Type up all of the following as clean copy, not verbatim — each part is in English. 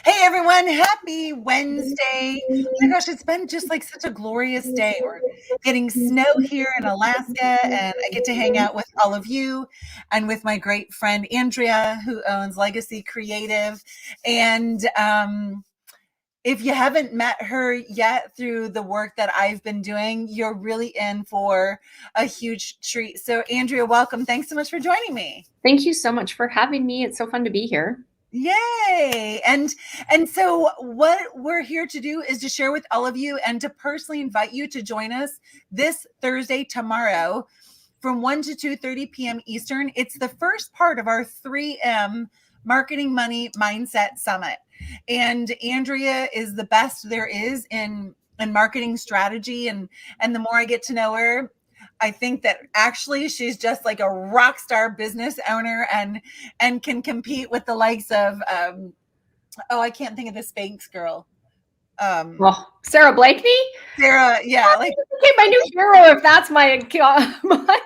Hey everyone, happy Wednesday. Oh my gosh, it's been just like such a glorious day. We're getting snow here in Alaska, and I get to hang out with all of you and with my great friend Andrea, who owns Legacy Creative. And if you haven't met her yet through the work that I've been doing, you're really in for a huge treat. So, Andrea, welcome. Thanks so much for joining me. Thank you so much for having me. It's so fun to be here. Yay. And so what we're here to do is to share with all of you and to personally invite you to join us this Thursday tomorrow from 1 to 2:30 p.m. Eastern. It's the first part of our 3M Marketing Money Mindset Summit. And Andrea is the best there is in marketing strategy, and the more I get to know her, I think that actually she's just like a rock star business owner and can compete with the likes of I can't think of the Spanx girl. Well, Sarah Blakeney? Sarah, yeah, like Okay, my new hero, if that's my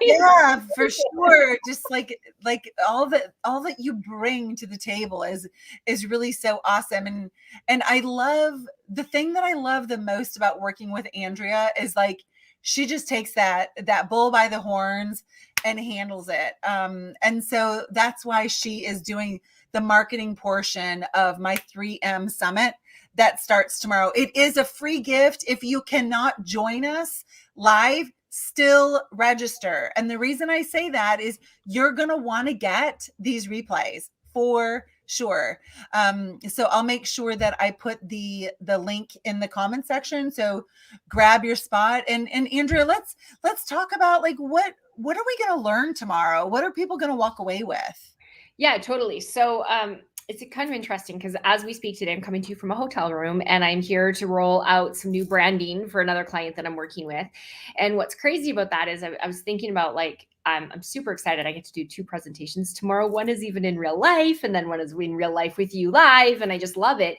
yeah, for sure. Just like all that you bring to the table is really so awesome. And I love the thing that I love the most about working with Andrea is like she just takes that bull by the horns and handles it. And so that's why she is doing the marketing portion of my 3M summit that starts tomorrow. It is a free gift. If you cannot join us live, still register. And the reason I say that is you're going to want to get these replays for sure. So I'll make sure that I put the link in the comment section. So grab your spot. And Andrea, let's talk about like what are we going to learn tomorrow? What are people going to walk away with? Yeah, totally. So it's kind of interesting because as we speak today, I'm coming to you from a hotel room and I'm here to roll out some new branding for another client that I'm working with. And what's crazy about that is I was thinking about like, I'm super excited. I get to do 2 presentations tomorrow. One is even in real life, and then one is in real life with you live. And I just love it.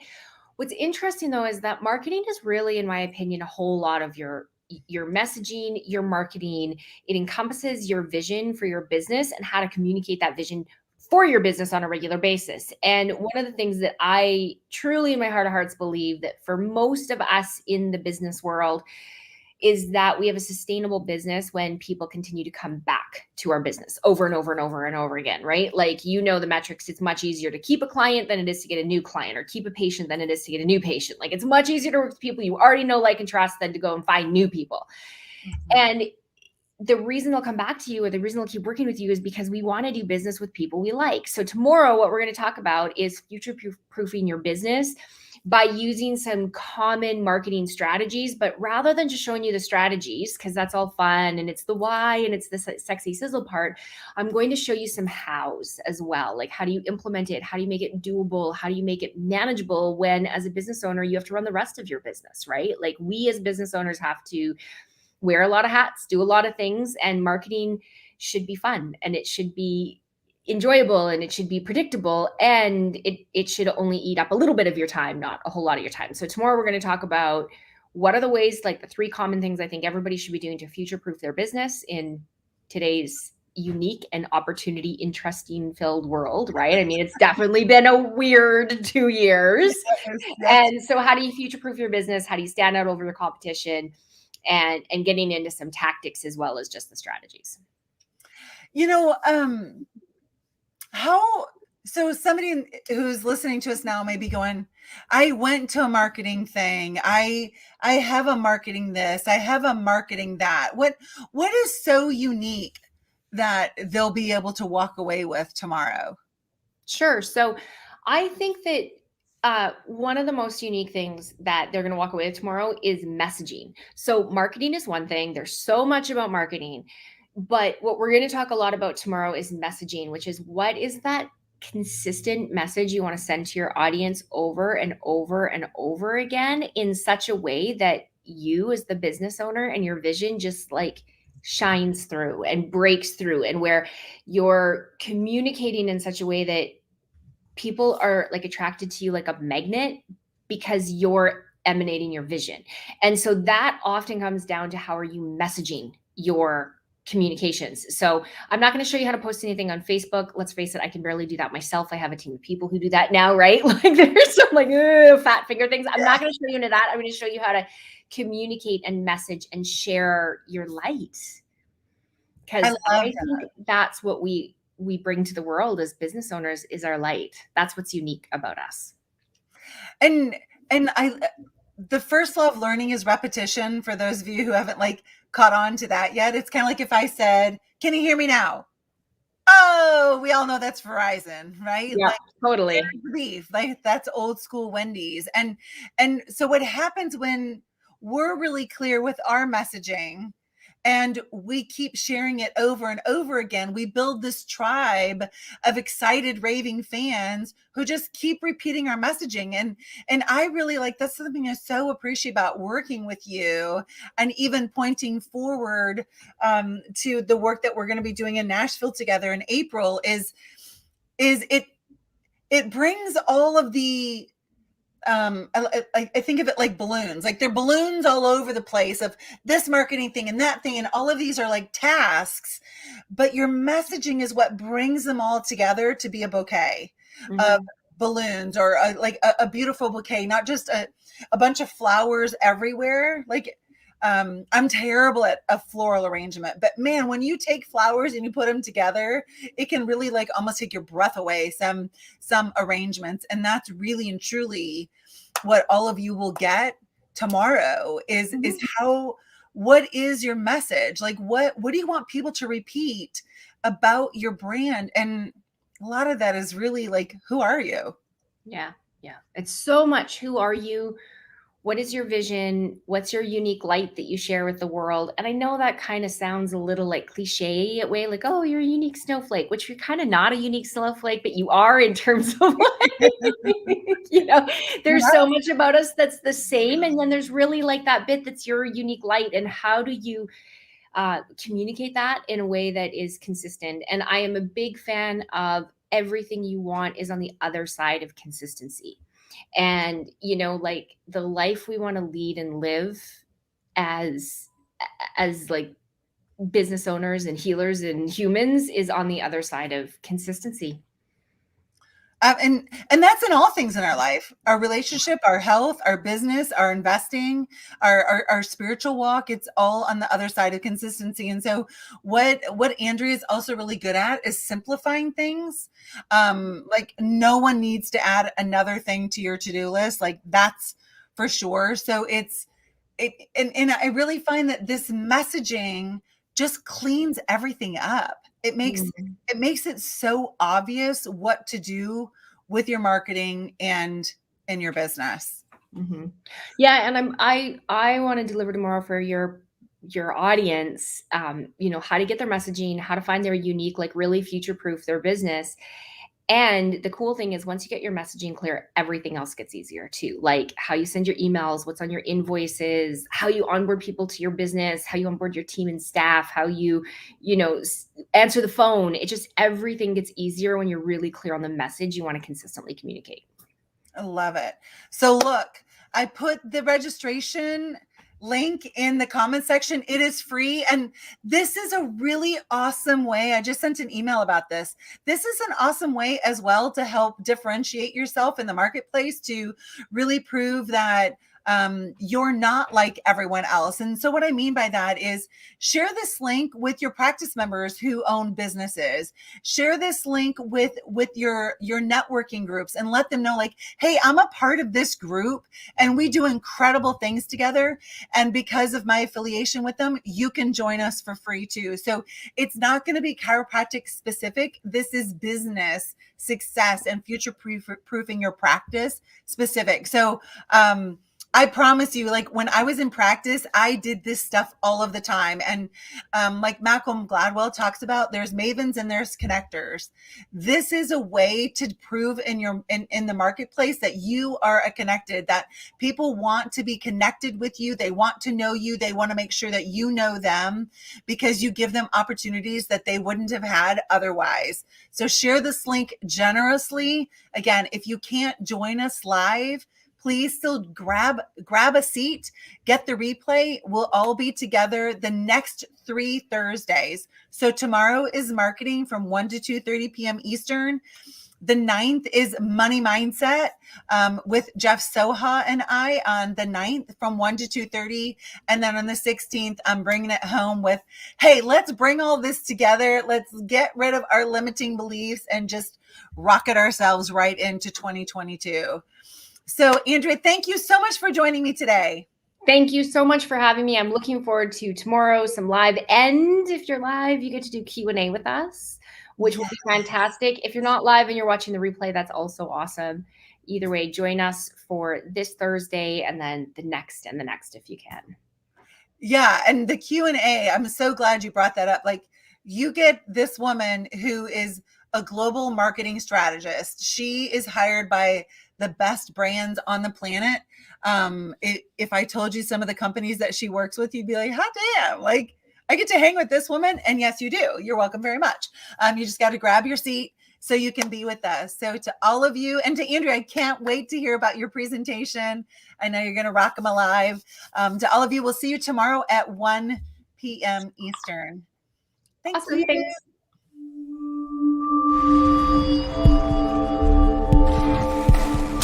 What's interesting though is that marketing is really, in my opinion, a whole lot of your messaging, your marketing. It encompasses your vision for your business and how to communicate that vision for your business on a regular basis. And one of the things that I truly in my heart of hearts believe that for most of us in the business world is that we have a sustainable business when people continue to come back to our business over and over and over and over again, right? Like, you know, the metrics, it's much easier to keep a client than it is to get a new client, or keep a patient than it is to get a new patient. Like, it's much easier to work with people you already know, like, and trust than to go and find new people. Mm-hmm. And the reason they'll come back to you, or the reason they'll keep working with you, is because we want to do business with people we like. So tomorrow, what we're going to talk about is future-proofing your business by using some common marketing strategies. But rather than just showing you the strategies, because that's all fun and it's the why and it's the sexy sizzle part, I'm going to show you some hows as well. Like, how do you implement it? How do you make it doable? How do you make it manageable when, as a business owner, you have to run the rest of your business, right? Like, we as business owners have to wear a lot of hats, do a lot of things, and marketing should be fun, and it should be enjoyable, and it should be predictable, and it should only eat up a little bit of your time, not a whole lot of your time. So tomorrow we're going to talk about what are the ways, like the 3 common things I think everybody should be doing to future-proof their business in today's unique and opportunity interesting filled world, right? I mean, it's definitely been a weird 2 years. Yes. And so how do you future-proof your business? How do you stand out over your competition? And getting into some tactics as well as just the strategies. You know, so somebody who's listening to us now may be going, I went to a marketing thing. I have a marketing this, I have a marketing that. What is so unique that they'll be able to walk away with tomorrow? Sure. So I think that one of the most unique things that they're going to walk away with tomorrow is messaging. So marketing is one thing. There's so much about marketing, but what we're going to talk a lot about tomorrow is messaging, which is what is that consistent message you want to send to your audience over and over and over again in such a way that you, as the business owner, and your vision just like shines through and breaks through, and where you're communicating in such a way that people are like attracted to you like a magnet because you're emanating your vision. And so that often comes down to how are you messaging your communications. So I'm not going to show you how to post anything on Facebook. Let's face it, I can barely do that myself. I have a team of people who do that now, right? Like there's some like fat finger things. I'm not going to show you into that. I'm going to show you how to communicate and message and share your light. I Because love I that. think that's what we bring to the world as business owners is our light. That's what's unique about us. And the first law of learning is repetition. For those of you who haven't like caught on to that yet, it's kind of like if I said, "Can you hear me now?" Oh, we all know that's Verizon, right? Yeah, Like totally. beef, like that's old school Wendy's. And so what happens when we're really clear with our messaging and we keep sharing it over and over again, we build this tribe of excited raving fans who just keep repeating our messaging. And I really like, that's something I so appreciate about working with you, and even pointing forward to the work that we're going to be doing in Nashville together in April is it brings all of the I think of it like balloons. Like they're balloons all over the place of this marketing thing and that thing, and all of these are like tasks, but your messaging is what brings them all together to be a bouquet of Mm-hmm. balloons, or a beautiful bouquet, not just a bunch of flowers everywhere. Like I'm terrible at a floral arrangement, but man, when you take flowers and you put them together, it can really like almost take your breath away. Some arrangements, and that's really and truly what all of you will get tomorrow is Mm-hmm. how, what is your message? Like what do you want people to repeat about your brand? And a lot of that is really like, who are you? Yeah. Yeah. It's so much. Who are you? What is your vision? What's your unique light that you share with the world? And I know that kind of sounds a little like cliche way, like, oh, you're a unique snowflake, which you're kind of not a unique snowflake, but you are in terms of like, there's so much about us that's the same. And then there's really like that bit that's your unique light. And how do you communicate that in a way that is consistent? And I am a big fan of everything you want is on the other side of consistency. And like the life we want to lead and live as like business owners and healers and humans is on the other side of consistency. And that's in all things in our life, our relationship, our health, our business, our investing, our spiritual walk. It's all on the other side of consistency. And so what Andrea is also really good at is simplifying things. Like no one needs to add another thing to your to-do list. Like that's for sure. So and I really find that this messaging just cleans everything up. Mhm. It makes it so obvious what to do with your marketing and in your business. Mhm. Yeah, and I want to deliver tomorrow for your audience, how to get their messaging, how to find their unique, like really future proof their business. And the cool thing is once you get your messaging clear, everything else gets easier too. Like how you send your emails, what's on your invoices, how you onboard people to your business, how you onboard your team and staff, how answer the phone. It just everything gets easier when you're really clear on the message you want to consistently communicate. I love it. So look, I put the registration link in the comment section. It is free. And this is a really awesome way. I just sent an email about this. This is an awesome way as well to help differentiate yourself in the marketplace, to really prove that you're not like everyone else. And so what I mean by that is share this link with your practice members who own businesses. Share this link with your networking groups and let them know, like, hey, I'm a part of this group and we do incredible things together. And because of my affiliation with them, you can join us for free too. So it's not going to be chiropractic specific. This is business success and future proofing your practice specific. So, I promise you, like when I was in practice, I did this stuff all of the time. And like Malcolm Gladwell talks about, there's mavens and there's connectors. This is a way to prove in the marketplace that you are a connected, that people want to be connected with you. They want to know you. They want to make sure that you know them because you give them opportunities that they wouldn't have had otherwise. So share this link generously. Again, if you can't join us live, please still grab a seat, get the replay. We'll all be together the next 3 Thursdays. So tomorrow is marketing from 1 to 2:30 p.m. Eastern. The 9th is Money Mindset with Jeff Soha and I on the 9th from 1 to 2:30. And then on the 16th, I'm bringing it home with, hey, let's bring all this together. Let's get rid of our limiting beliefs and just rocket ourselves right into 2022. So, Andrea, thank you so much for joining me today. Thank you so much for having me. I'm looking forward to tomorrow, some live. And if you're live, you get to do Q&A with us, which will be fantastic. If you're not live and you're watching the replay, that's also awesome. Either way, join us for this Thursday and then the next and the next if you can. Yeah, and the Q&A, I'm so glad you brought that up. Like, you get this woman who is a global marketing strategist. She is hired by the best brands on the planet. If I told you some of the companies that she works with, you'd be like, hot damn, like, I get to hang with this woman. And yes, you do. You're welcome very much. You just got to grab your seat so you can be with us. So to all of you, and to Andrea, I can't wait to hear about your presentation. I know you're going to rock them alive. To all of you, we'll see you tomorrow at 1 p.m. Eastern. Thanks. Awesome. Thanks.